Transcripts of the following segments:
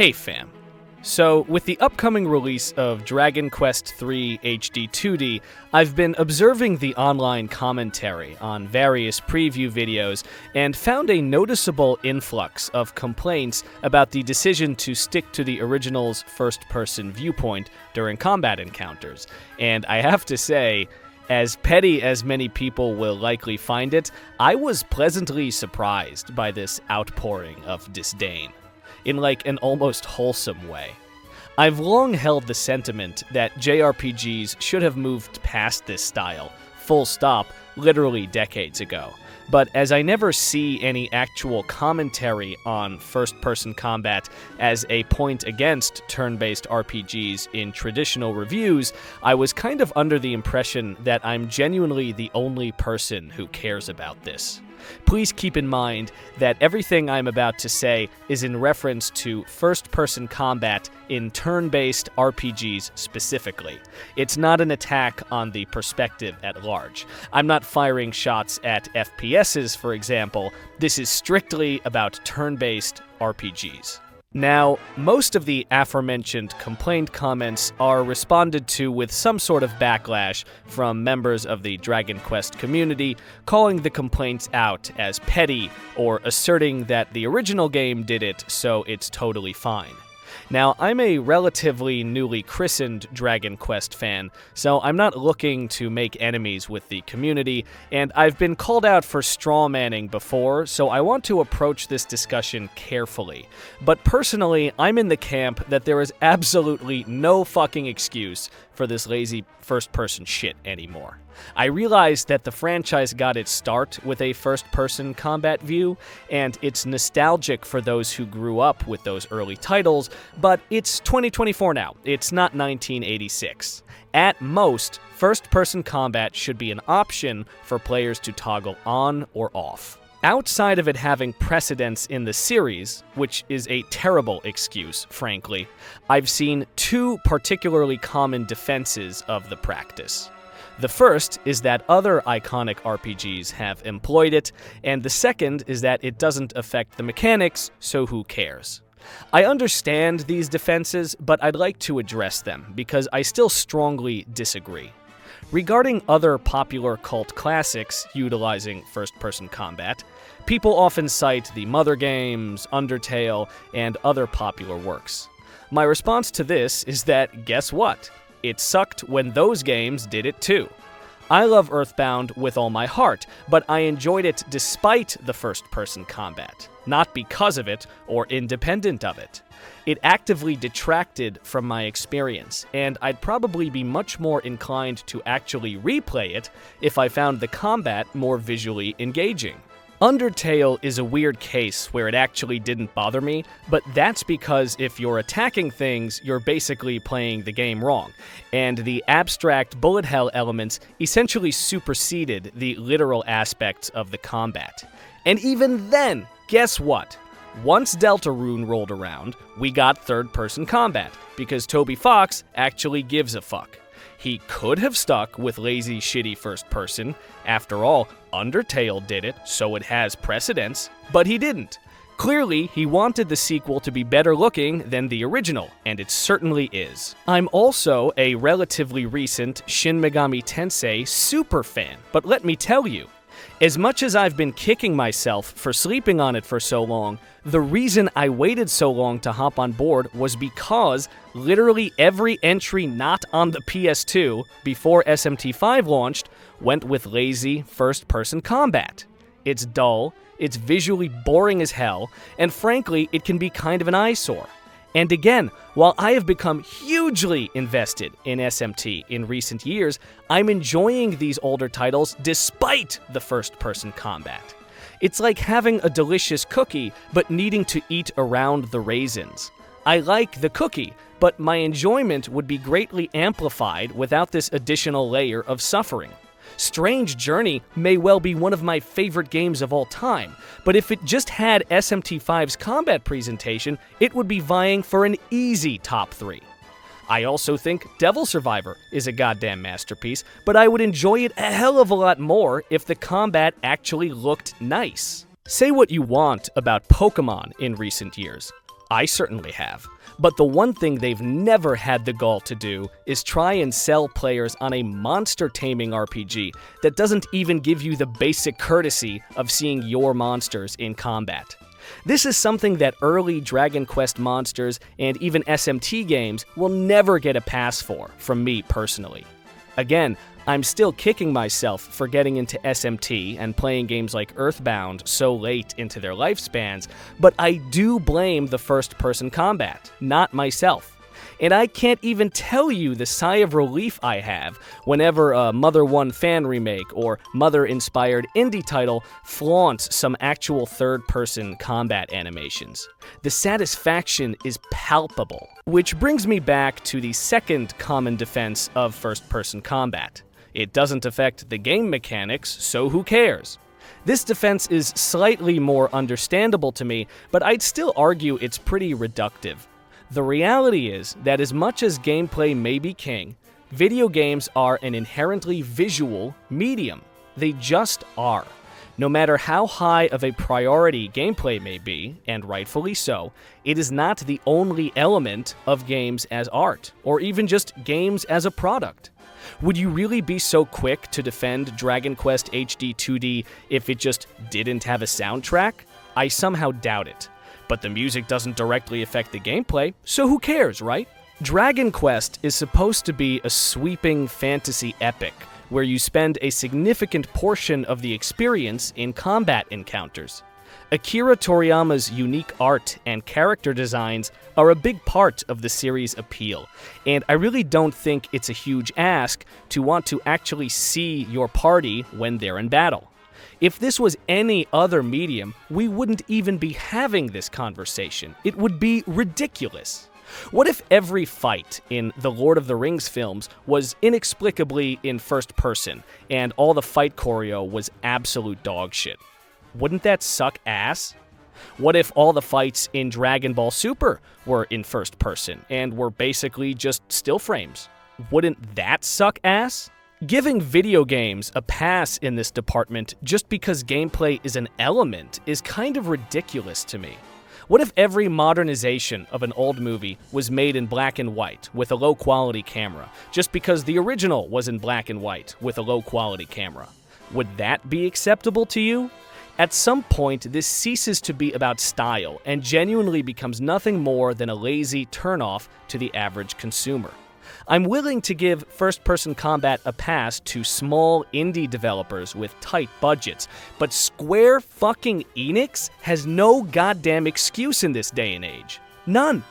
Hey fam. So, with the upcoming release of Dragon Quest III HD 2D, I've been observing the online commentary on various preview videos and found a noticeable influx of complaints about the decision to stick to the original's first-person viewpoint during combat encounters. And I have to say, as petty as many people will likely find it, I was pleasantly surprised by this outpouring of disdain, in like an almost wholesome way. I've long held the sentiment that JRPGs should have moved past this style, full stop, literally decades ago. But as I never see any actual commentary on first-person combat as a point against turn-based RPGs in traditional reviews, I was kind of under the impression that I'm genuinely the only person who cares about this. Please keep in mind that everything I'm about to say is in reference to first-person combat in turn-based RPGs specifically. It's not an attack on the perspective at large. I'm not firing shots at FPSs, for example. This is strictly about turn-based RPGs. Now, most of the aforementioned complaint comments are responded to with some sort of backlash from members of the Dragon Quest community, calling the complaints out as petty or asserting that the original game did it, so it's totally fine. Now, I'm a relatively newly christened Dragon Quest fan, so I'm not looking to make enemies with the community, and I've been called out for strawmanning before, so I want to approach this discussion carefully. But personally, I'm in the camp that there is absolutely no fucking excuse for this lazy first-person shit anymore. I realize that the franchise got its start with a first-person combat view, and it's nostalgic for those who grew up with those early titles, but it's 2024 now. It's not 1986. At most, first-person combat should be an option for players to toggle on or off. Outside of it having precedence in the series, which is a terrible excuse, frankly, I've seen two particularly common defenses of the practice. The first is that other iconic RPGs have employed it, and the second is that it doesn't affect the mechanics, so who cares? I understand these defenses, but I'd like to address them, because I still strongly disagree. Regarding other popular cult classics utilizing first-person combat, people often cite the Mother games, Undertale, and other popular works. My response to this is that, guess what? It sucked when those games did it too. I love Earthbound with all my heart, but I enjoyed it despite the first-person combat, not because of it or independent of it. It actively detracted from my experience, and I'd probably be much more inclined to actually replay it if I found the combat more visually engaging. Undertale is a weird case where it actually didn't bother me, but that's because if you're attacking things, you're basically playing the game wrong, and the abstract bullet hell elements essentially superseded the literal aspects of the combat. And even then, guess what? Once Deltarune rolled around, we got third-person combat, because Toby Fox actually gives a fuck. He could have stuck with lazy, shitty first-person. After all, Undertale did it, so it has precedence, but he didn't. Clearly, he wanted the sequel to be better looking than the original, and it certainly is. I'm also a relatively recent Shin Megami Tensei super fan, but let me tell you, as much as I've been kicking myself for sleeping on it for so long, the reason I waited so long to hop on board was because literally every entry not on the PS2 before SMT5 launched went with lazy first-person combat. It's dull, it's visually boring as hell, and frankly, it can be kind of an eyesore. And again, while I have become hugely invested in SMT in recent years, I'm enjoying these older titles despite the first-person combat. It's like having a delicious cookie, but needing to eat around the raisins. I like the cookie, but my enjoyment would be greatly amplified without this additional layer of suffering. Strange Journey may well be one of my favorite games of all time, but if it just had SMT5's combat presentation, it would be vying for an easy top 3. I also think Devil Survivor is a goddamn masterpiece, but I would enjoy it a hell of a lot more if the combat actually looked nice. Say what you want about Pokemon in recent years. I certainly have. But the one thing they've never had the gall to do is try and sell players on a monster-taming RPG that doesn't even give you the basic courtesy of seeing your monsters in combat. This is something that early Dragon Quest monsters and even SMT games will never get a pass for, from me personally. Again, I'm still kicking myself for getting into SMT and playing games like Earthbound so late into their lifespans, but I do blame the first-person combat, not myself. And I can't even tell you the sigh of relief I have whenever a Mother 1 fan remake or Mother-inspired indie title flaunts some actual third-person combat animations. The satisfaction is palpable. Which brings me back to the second common defense of first-person combat. It doesn't affect the game mechanics, so who cares? This defense is slightly more understandable to me, but I'd still argue it's pretty reductive. The reality is that as much as gameplay may be king, video games are an inherently visual medium. They just are. No matter how high of a priority gameplay may be, and rightfully so, it is not the only element of games as art, or even just games as a product. Would you really be so quick to defend Dragon Quest HD 2D if it just didn't have a soundtrack? I somehow doubt it. But the music doesn't directly affect the gameplay, so who cares, right? Dragon Quest is supposed to be a sweeping fantasy epic, where you spend a significant portion of the experience in combat encounters. Akira Toriyama's unique art and character designs are a big part of the series' appeal, and I really don't think it's a huge ask to want to actually see your party when they're in battle. If this was any other medium, we wouldn't even be having this conversation. It would be ridiculous. What if every fight in the Lord of the Rings films was inexplicably in first person, and all the fight choreo was absolute dog shit? Wouldn't that suck ass? What if all the fights in Dragon Ball Super were in first person, and were basically just still frames? Wouldn't that suck ass? Giving video games a pass in this department just because gameplay is an element is kind of ridiculous to me. What if every modernization of an old movie was made in black and white with a low-quality camera, just because the original was in black and white with a low-quality camera? Would that be acceptable to you? At some point, this ceases to be about style and genuinely becomes nothing more than a lazy turnoff to the average consumer. I'm willing to give first-person combat a pass to small indie developers with tight budgets, but Square fucking Enix has no goddamn excuse in this day and age. None.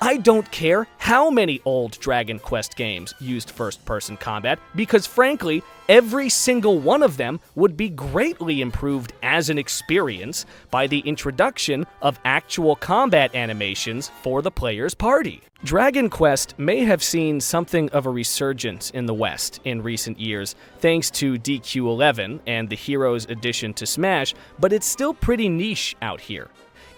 I don't care how many old Dragon Quest games used first-person combat, because frankly, every single one of them would be greatly improved as an experience by the introduction of actual combat animations for the player's party. Dragon Quest may have seen something of a resurgence in the West in recent years, thanks to DQ11 and the Heroes addition to Smash, but it's still pretty niche out here.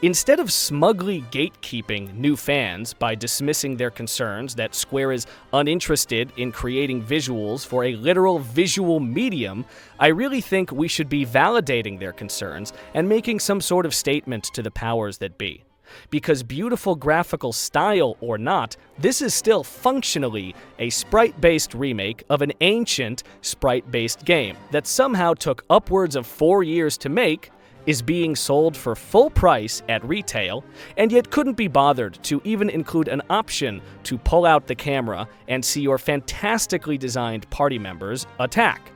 Instead of smugly gatekeeping new fans by dismissing their concerns that Square is uninterested in creating visuals for a literal visual medium, I really think we should be validating their concerns and making some sort of statement to the powers that be. Because beautiful graphical style or not, this is still functionally a sprite-based remake of an ancient sprite-based game that somehow took upwards of 4 years to make, is being sold for full price at retail, and yet couldn't be bothered to even include an option to pull out the camera and see your fantastically designed party members attack.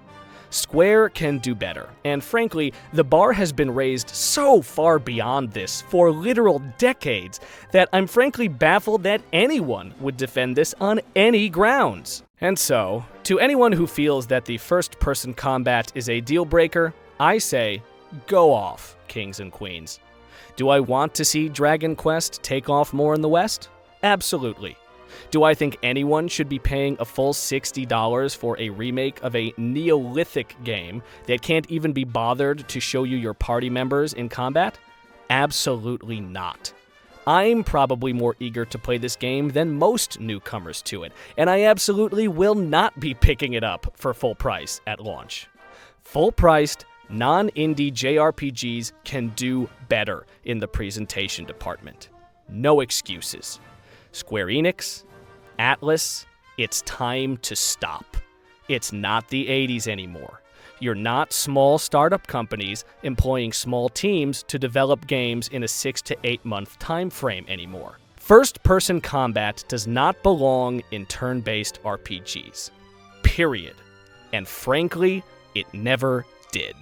Square can do better, and frankly, the bar has been raised so far beyond this for literal decades that I'm frankly baffled that anyone would defend this on any grounds. And so, to anyone who feels that the first-person combat is a deal-breaker, I say, go off, kings and queens. Do I want to see Dragon Quest take off more in the West? Absolutely. Do I think anyone should be paying a full $60 for a remake of a Neolithic game that can't even be bothered to show you your party members in combat? Absolutely not. I'm probably more eager to play this game than most newcomers to it, and I absolutely will not be picking it up for full price at launch. Full-priced, non-indie JRPGs can do better in the presentation department. No excuses. Square Enix, Atlas, it's time to stop. It's not the 80s anymore. You're not small startup companies employing small teams to develop games in a 6 to 8 month time frame anymore. First-person combat does not belong in turn-based RPGs. Period. And frankly, it never did.